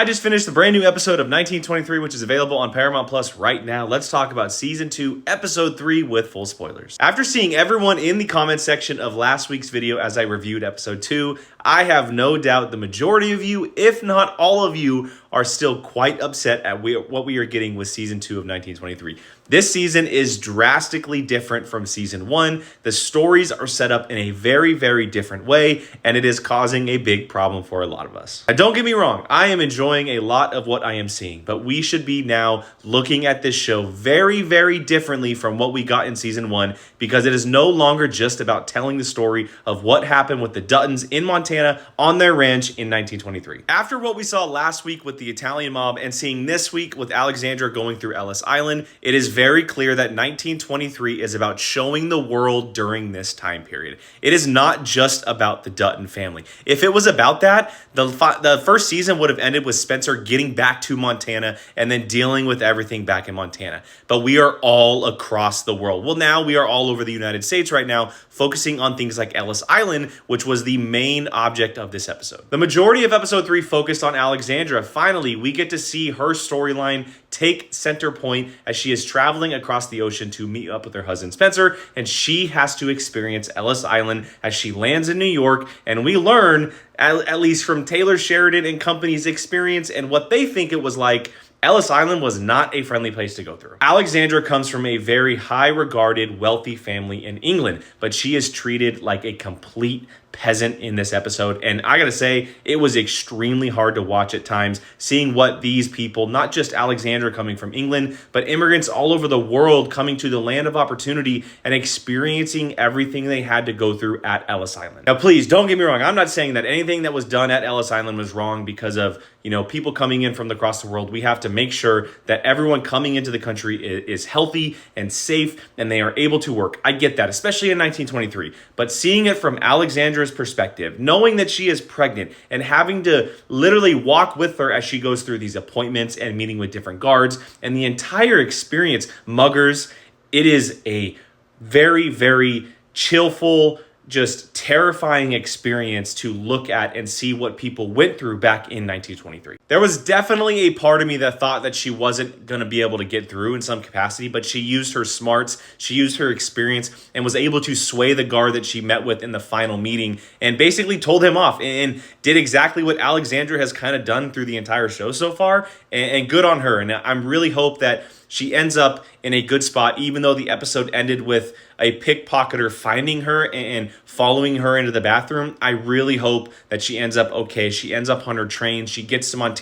I just finished the brand new episode of 1923, which is available on Paramount Plus right now. Let's talk about Season 2, Episode 3 with full spoilers. After seeing everyone in the comment section of last week's video as I reviewed Episode 2, I have no doubt the majority of you, if not all of you, are still quite upset at what we are getting with Season 2 of 1923. This season is drastically different from Season 1. The stories are set up in a very, very different way, and it is causing a big problem for a lot of us. Now, don't get me wrong, I am enjoying a lot of what I am seeing, but we should be now looking at this show very, very differently from what we got in Season 1, because it is no longer just about telling the story of what happened with the Duttons in Montana on their ranch in 1923. After what we saw last week with the Italian mob and seeing this week with Alexandra going through Ellis Island, it is very clear that 1923 is about showing the world during this time period. It is not just about the Dutton family. If it was about that, the first season would have ended with Spencer getting back to Montana and then dealing with everything back in Montana. But we are all across the world. Well, now we are all over the United States right now, focusing on things like Ellis Island, which was the main object of this episode. The majority of episode 3 focused on Alexandra. Finally, we get to see her storyline take center point as she is traveling across the ocean to meet up with her husband Spencer, and she has to experience Ellis Island as she lands in New York. And we learn, at least from Taylor Sheridan and company's experience and what they think it was like, Ellis Island was not a friendly place to go through. Alexandra comes from a very high-regarded, wealthy family in England, but she is treated like a complete peasant in this episode. And I gotta say, it was extremely hard to watch at times, seeing what these people, not just Alexandra coming from England, but immigrants all over the world coming to the land of opportunity and experiencing everything they had to go through at Ellis Island. Now, please don't get me wrong. I'm not saying that anything that was done at Ellis Island was wrong because of, people coming in from across the world. We have to make sure that everyone coming into the country is healthy and safe and they are able to work. I get that, especially in 1923. But seeing it from Alexandra's perspective, knowing that she is pregnant and having to literally walk with her as she goes through these appointments and meeting with different guards and the entire experience, muggers, it is a very, very chillful, just terrifying experience to look at and see what people went through back in 1923. There was definitely a part of me that thought that she wasn't going to be able to get through in some capacity, but she used her smarts, she used her experience, and was able to sway the guard that she met with in the final meeting and basically told him off and did exactly what Alexandra has kind of done through the entire show so far, and good on her. And I really hope that she ends up in a good spot, even though the episode ended with a pickpocketer finding her and following her into the bathroom. I really hope that she ends up okay. She ends up on her train. She gets to Montana.